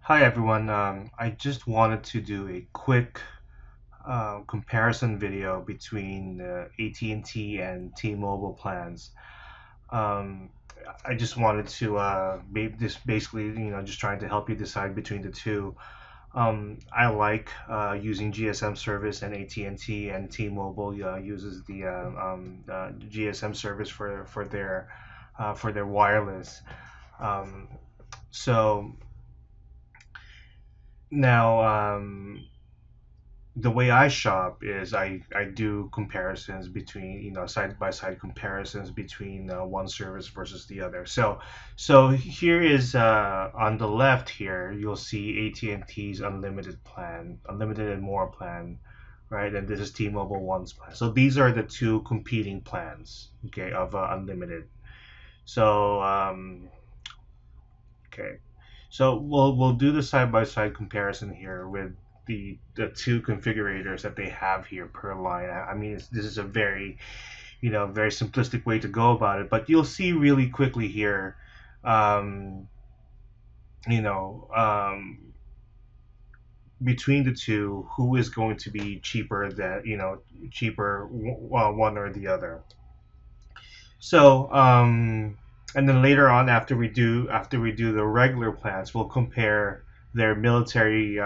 Hi everyone. I just wanted to do a quick comparison video between the AT&T and T-Mobile plans. Um, I just wanted to just basically, just trying to help you decide between the two. I like using GSM service, and AT&T and T-Mobile uses the GSM service for their wireless. Um, so now. The way I shop is I do comparisons between, side by side comparisons between one service versus the other. So here is on the left here you'll see AT&T's unlimited plan, unlimited and more plan, right? And this is T-Mobile One's plan. So these are the two competing plans, okay, of unlimited. So okay. So we'll do the side by side comparison here with the two configurators that they have here per line. I mean, this is a very very simplistic way to go about it, but you'll see really quickly here, um, you know, between the two, who is going to be cheaper than cheaper one or the other. So, and then later on, after we do the regular plans, we'll compare their military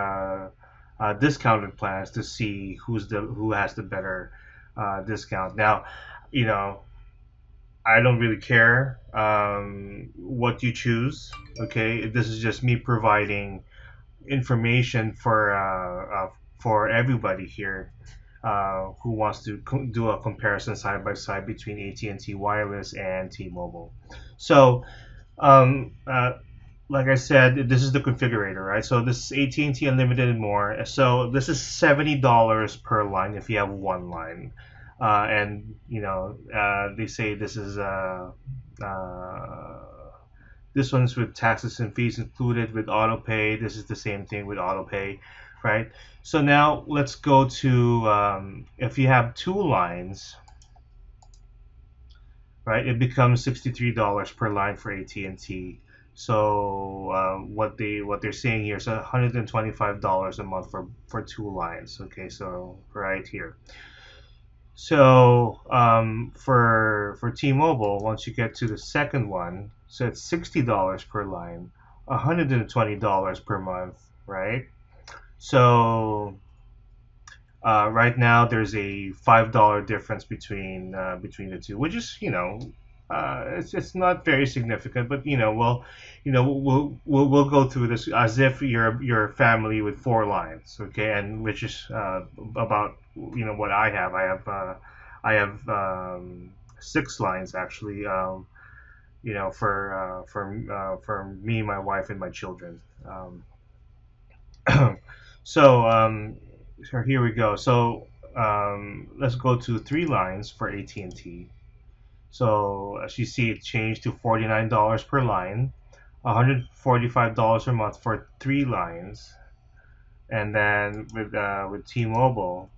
discounted plans to see who has the better discount. Now, you know, I don't really care what you choose. Okay, this is just me providing information for everybody here who wants to do a comparison side by side between AT&T Wireless and T-Mobile. So, um, uh, like I said, this is the configurator, right? So this is AT&T Unlimited and more. So this is $70 per line if you have one line, and they say this one's with taxes and fees included with auto pay. This is the same thing with auto pay, right? So now let's go to if you have two lines, right? It becomes $63 per line for AT&T. So what they're saying here is $125 a month for two lines. Okay, so right here. So for T-Mobile, once you get to the second one, so it's $60 per line, $120 per month, right? So right now there's a $5 difference between the two, which is it's not very significant, but we'll go through this as if you're a family with four lines, okay, and which is about what I have. I have six lines actually, for me, my wife, and my children. So so here we go. So let's go to three lines for AT&T. So as you see, it changed to $49 per line, $145 a month for three lines, and then with T-Mobile,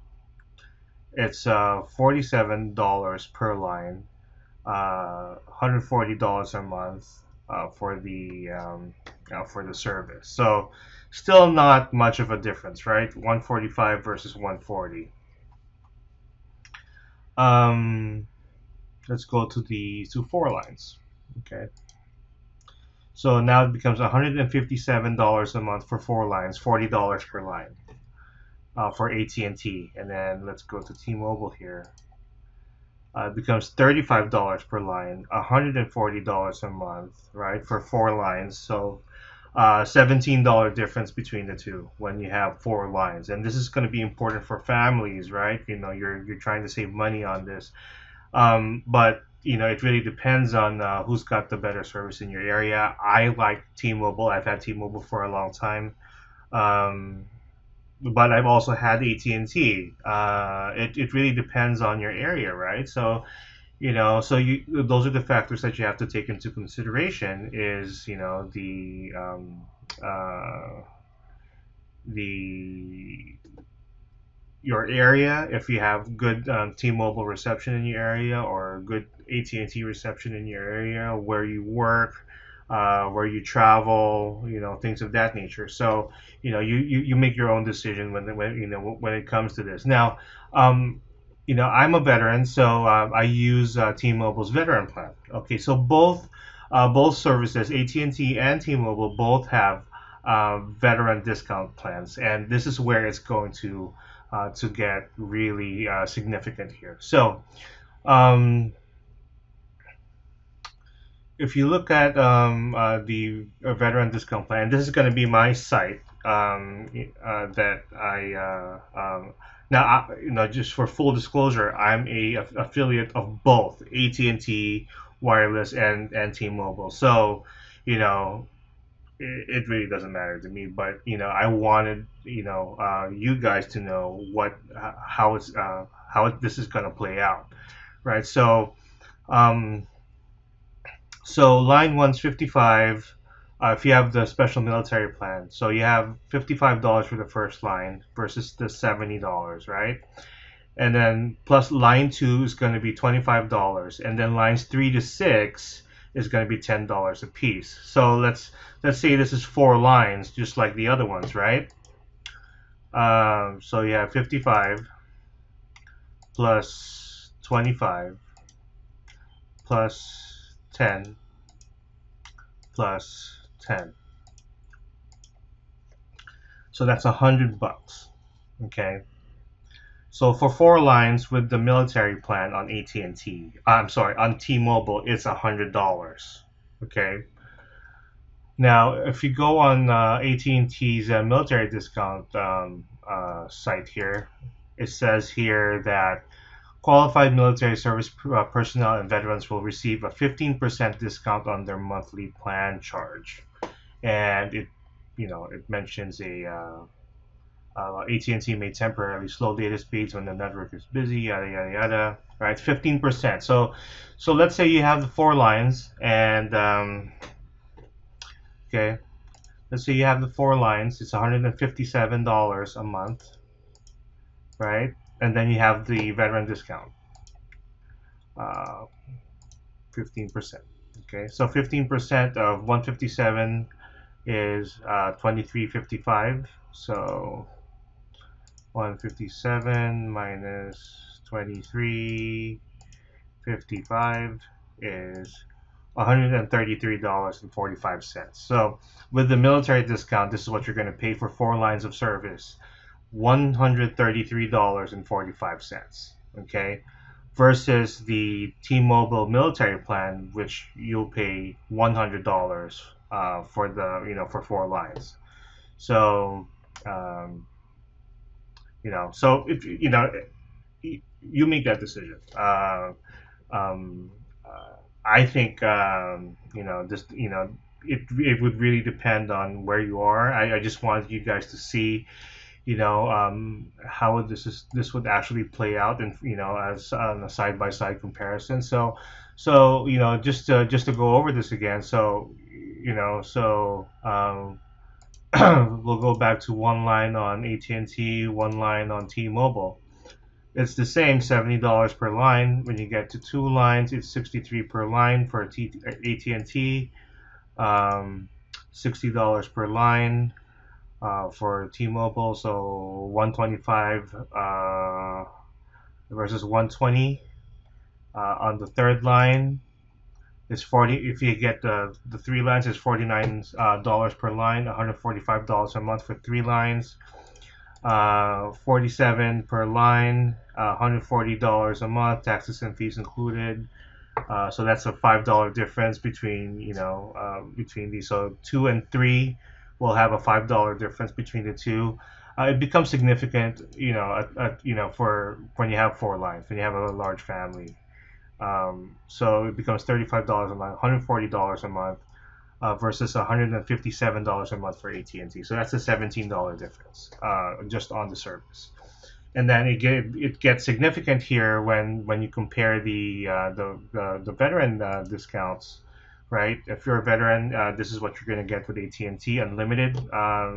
it's $47 per line, $140 a month for the service. So still not much of a difference, right? 145 versus 140. Um, let's go to the four lines. Okay. So now it becomes $157 a month for four lines, $40 per line for AT&T. And then let's go to T-Mobile here. It becomes $35 per line, $140 a month, right, for four lines. So $17 difference between the two when you have four lines. And this is going to be important for families, right? You're trying to save money on this. But it really depends on who's got the better service in your area. I like T-Mobile. I've had T-Mobile for a long time. Um, but I've also had AT&T. It really depends on your area, right? So, those are the factors that you have to take into consideration. Is the your area, if you have good T-Mobile reception in your area or good AT&T reception in your area, where you work, where you travel, things of that nature. So, you make your own decision when it comes to this. Now, um, I'm a veteran, so I use T-Mobile's veteran plan. Okay, so both services, AT&T and T-Mobile, both have veteran discount plans, and this is where it's going to get really significant here. So, um, if you look at the veteran discount plan, this is going to be my site that I now just for full disclosure, I'm a affiliate of both AT&T Wireless and T-Mobile. So, you know, it really doesn't matter to me. But I wanted you guys to know how this is going to play out, right? Um, so line one's 55 if you have the special military plan. So you have $55 for the first line versus the $70, right? And then plus line two is going to be $25, and then lines 3 to 6 is going to be $10 a piece. So let's say this is 4 lines, just like the other ones, right? So you have 55 plus 25 plus 10 plus 10. So that's $100. Okay. So for 4 lines with the military plan on AT&T, I'm sorry, on T-Mobile, it's $100. Okay. Now, if you go on AT&T's military discount site here, it says here that qualified military service personnel and veterans will receive a 15% discount on their monthly plan charge, and it mentions AT&T may temporarily slow data speeds when the network is busy, yada yada yada. Right, 15%. So let's say you have the 4 lines, and okay, let's say you have the 4 lines. It's $157 a month, right? And then you have the veteran discount, uh, 15%. Okay, so 15% of 157 is 23.55. So 157 minus 23.55 is $133.45. So with the military discount, this is what you're going to pay for 4 lines of service: $133.45. Okay, versus the T-Mobile military plan, which you'll pay $100 for 4 lines. So so if you make that decision. Um, I think this it would really depend on where you are. I just wanted you guys to see how this would actually play out, and as on a side by side comparison. So just to go over this again. We'll go back to 1 line on AT&T, 1 line on T-Mobile. It's the same, $70 per line. When you get to 2 lines, it's 63 per line for AT&T, $60 per line for T-Mobile. So 125 versus 120 on the third line. Is 40. If you get the 3 lines, is $49 per line, $145 a month for 3 lines. 47 per line, $140 a month, taxes and fees included. So that's a $5 difference between these. So 2 and 3 will have a $5 difference between the two. It becomes significant, for when you have 4 lines, when you have a large family. So it becomes $35 a month, $140 a month, versus $157 a month for AT&T. So that's a $17 difference just on the service. And then it gets significant here when you compare the veteran discounts, right? If you're a veteran, this is what you're going to get with AT&T Unlimited.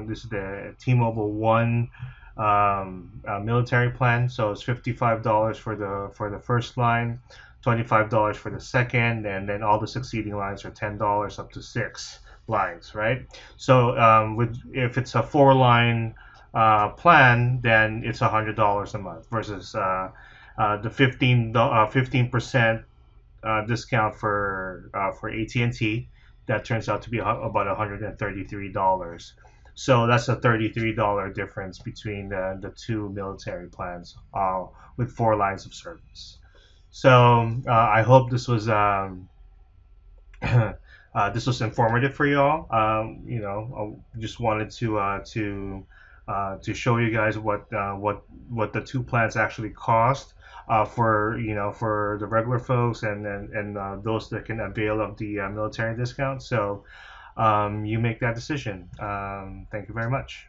This is the T-Mobile One military plan. So it's $55 for the first line, $25 for the second, and then all the succeeding lines are $10 up to 6 lines, right? So with if it's a 4 line plan, then it's $100 a month versus the 15% discount for AT&T. That turns out to be about $133. So that's a $33 difference between the two military plans with 4 lines of service. So I hope this was this was informative for y'all. I just wanted to show you guys what the two plans actually cost for for the regular folks and those that can avail of the military discount. So you make that decision. Thank you very much.